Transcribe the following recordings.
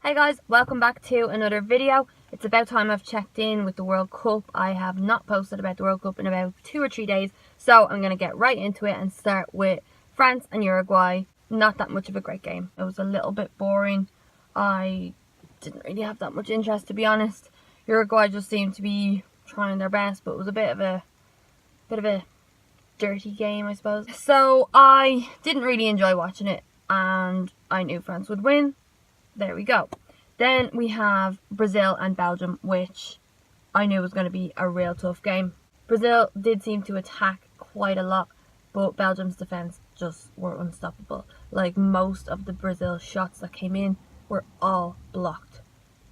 Hey guys, welcome back to another video. It's about time I've checked in with the World Cup. I have not posted about the World Cup in about 2 or 3 days, so I'm going to get right into it and start with France and Uruguay. Not that much of a great game. It was a little bit boring. I didn't really have that much interest, to be honest. Uruguay just seemed to be trying their best, but it was a bit of a dirty game, I suppose. So I didn't really enjoy watching it, and I knew France would win. There we go. Then we have Brazil and Belgium, which I knew was going to be a real tough game. Brazil did seem to attack quite a lot, but Belgium's defence just were unstoppable. Like, most of the Brazil shots that came in were all blocked.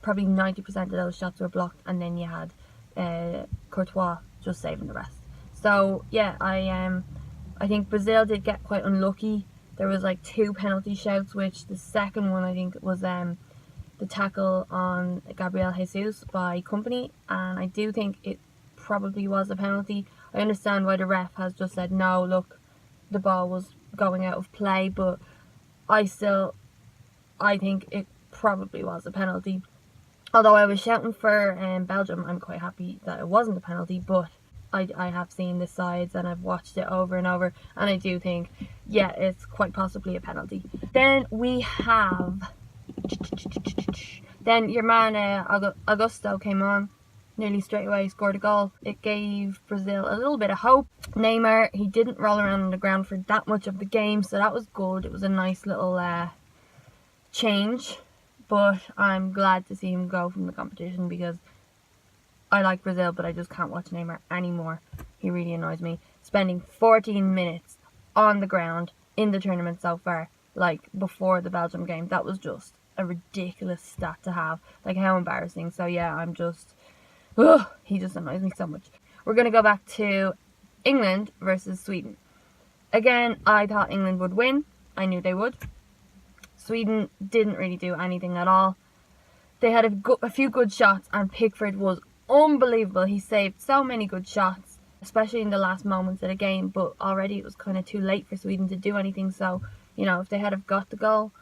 Probably 90% of those shots were blocked, and then you had Courtois just saving the rest. So yeah, I think Brazil did get quite unlucky. There was like 2 penalty shouts, which the second one I think was the tackle on Gabriel Jesus by Company, and I do think it probably was a penalty. I understand why the ref has just said no, look, the ball was going out of play, but I think it probably was a penalty. Although I was shouting for Belgium, I'm quite happy that it wasn't a penalty, but I have seen the sides and I've watched it over and over, and I do think, yeah, it's quite possibly a penalty. Then we have, then your man Augusto came on nearly straight away, scored a goal. It gave Brazil a little bit of hope. Neymar, he didn't roll around on the ground for that much of the game, so that was good. It was a nice little change, but I'm glad to see him go from the competition because I like Brazil, but I just can't watch Neymar anymore. He really annoys me. Spending 14 minutes on the ground in the tournament so far, like before the Belgium game, that was just a ridiculous stat to have. Like, how embarrassing. So yeah, I'm just, he just annoys me so much. We're going to go back to England versus Sweden. Again, I thought England would win. I knew they would. Sweden didn't really do anything at all. They had a few good shots, and Pickford was unbelievable. He saved so many good shots, especially in the last moments of the game, but already it was kind of too late for Sweden to do anything. So, you know, if they had have got the goal,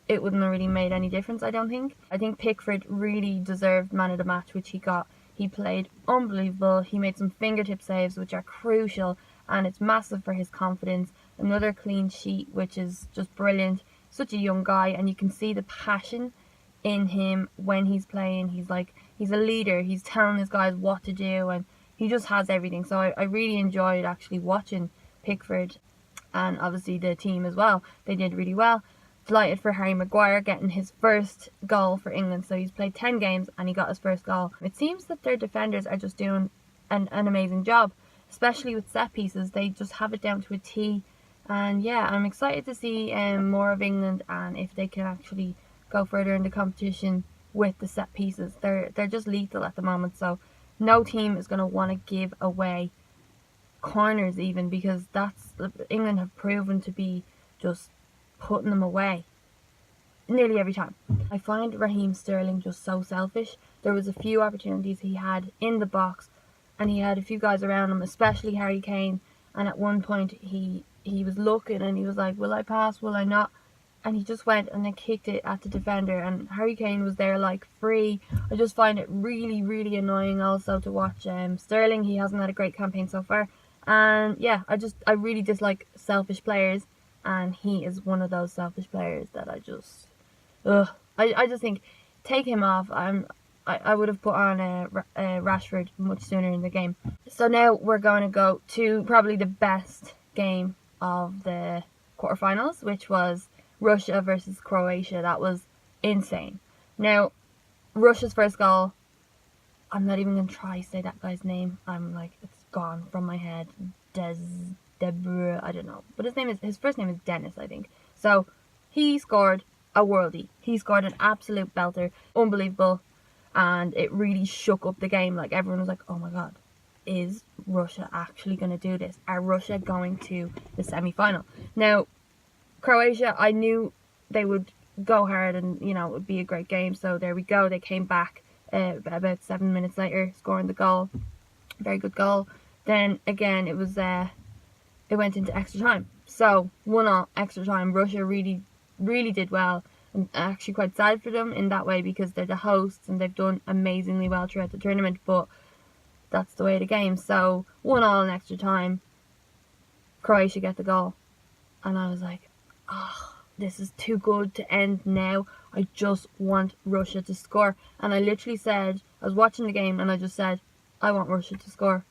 it wouldn't have really made any difference, I don't think. I think Pickford really deserved man of the match, which he got. He played unbelievable. He made some fingertip saves, which are crucial, and it's massive for his confidence. Another clean sheet, which is just brilliant. Such a young guy, and you can see the passion in him when he's playing. He's a leader. He's telling his guys what to do, and he just has everything. So I really enjoyed actually watching Pickford, and obviously the team as well. They did really well. Delighted for Harry Maguire getting his first goal for England. So he's played 10 games and he got his first goal. It seems that their defenders are just doing an amazing job, especially with set pieces. They just have it down to a T. And yeah, I'm excited to see more of England, and if they can actually go further in the competition with the set pieces. They're just lethal at the moment, so no team is going to want to give away corners even, because England have proven to be just putting them away nearly every time. I find Raheem Sterling just so selfish. There was a few opportunities he had in the box, and he had a few guys around him, especially Harry Kane, and at one point he was looking and he was like, will I pass, will I not? And he just went and then kicked it at the defender, and Harry Kane was there like free. I just find it really, really annoying also to watch Sterling. He hasn't had a great campaign so far, and yeah, I really dislike selfish players, and he is one of those selfish players that I just think, take him off. I would have put on Rashford much sooner in the game. So now we're going to go to probably the best game of the quarterfinals, which was Russia versus Croatia. That was insane. Now, Russia's first goal, I'm not even going to try to say that guy's name. I'm like, it's gone from my head. Debre, I don't know. But his first name is Dennis, I think. So, he scored a worldie. He scored an absolute belter. Unbelievable. And it really shook up the game. Like, everyone was like, oh my god, is Russia actually going to do this? Are Russia going to the semi-final? Now, Croatia, I knew they would go hard, and you know, it would be a great game. So there we go. They came back about 7 minutes later, scoring the goal. Very good goal. Then again, it went into extra time. So 1-1 extra time. Russia really did well. I'm actually quite sad for them in that way because they're the hosts and they've done amazingly well throughout the tournament, but that's the way of the game. So 1-1 in extra time, Croatia get the goal, and I was like, oh, this is too good to end now. I just want Russia to score. And I literally said, I was watching the game and I just said, I want Russia to score.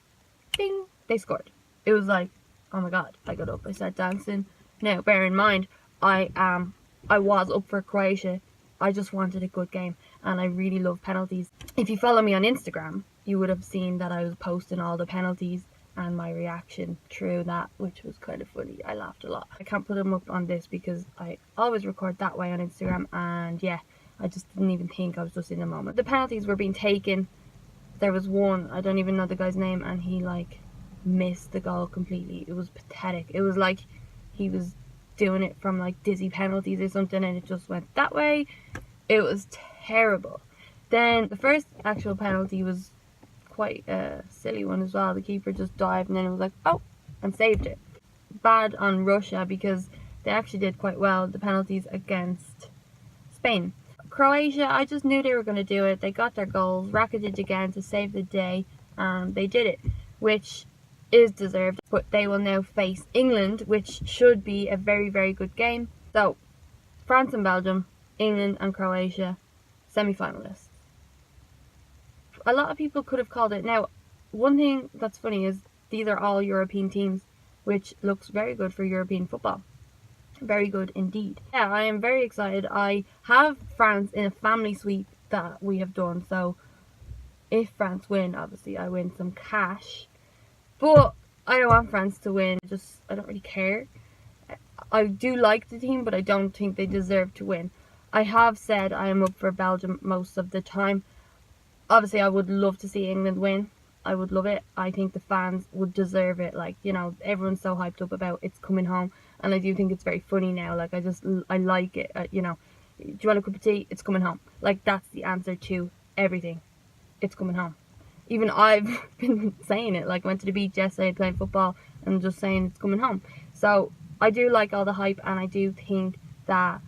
Bing, they scored. It was like, oh my god. I got up, I started dancing. Now bear in mind, I was up for Croatia. I just wanted a good game, and I really love penalties. If you follow me on Instagram, you would have seen that I was posting all the penalties and my reaction through that, which was kind of funny. I laughed a lot. I can't put them up on this because I always record that way on Instagram, and yeah, I just didn't even think, I was just in the moment. The penalties were being taken. There was one, I don't even know the guy's name, and he like missed the goal completely. It was pathetic. It was like he was doing it from like dizzy penalties or something, and it just went that way. It was terrible. Then the first actual penalty was quite a silly one as well. The keeper just dived and then it was like, oh, and saved it. Bad on Russia because they actually did quite well the penalties against Spain. Croatia, I just knew they were going to do it. They got their goals, Rakitic again to save the day, and they did it, which is deserved. But they will now face England, which should be a very, very good game. So, France and Belgium, England and Croatia, semi-finalists. A lot of people could have called it. Now, one thing that's funny is these are all European teams, which looks very good for European football. Very good indeed. Yeah, I am very excited. I have France in a family sweep that we have done. So, if France win, obviously I win some cash. But I don't want France to win. I don't really care. I do like the team, but I don't think they deserve to win. I have said I am up for Belgium most of the time. Obviously, I would love to see England win. I would love it. I think the fans would deserve it. Like, you know, everyone's so hyped up about it's coming home. And I do think it's very funny now. Like, I like it. You know, do you want a cup of tea? It's coming home. Like, that's the answer to everything. It's coming home. Even I've been saying it. Like, I went to the beach yesterday playing football and just saying it's coming home. So, I do like all the hype, and I do think that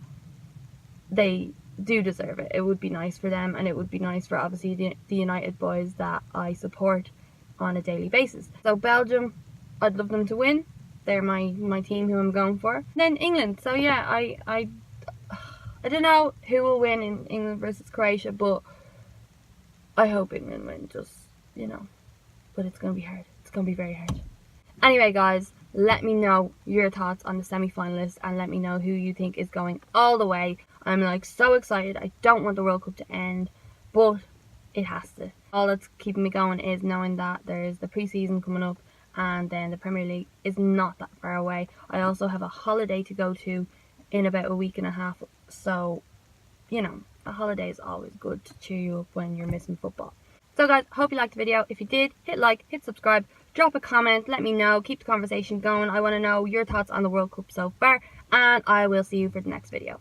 they do deserve it. It would be nice for them, and it would be nice for obviously the United boys that I support on a daily basis. So Belgium, I'd love them to win. They're my team who I'm going for. Then England. So yeah, I don't know who will win in England versus Croatia, but I hope England win, just, you know. But it's going to be hard. It's going to be very hard. Anyway, guys, let me know your thoughts on the semi-finalists, and let me know who you think is going all the way. I'm like so excited. I don't want the World Cup to end, but it has to. All that's keeping me going is knowing that there's the pre-season coming up, and then the Premier League is not that far away. I also have a holiday to go to in about a week and a half, so, you know, a holiday is always good to cheer you up when you're missing football. So guys, hope you liked the video. If you did, hit like, hit subscribe, drop a comment, let me know, keep the conversation going. I want to know your thoughts on the World Cup so far, and I will see you for the next video.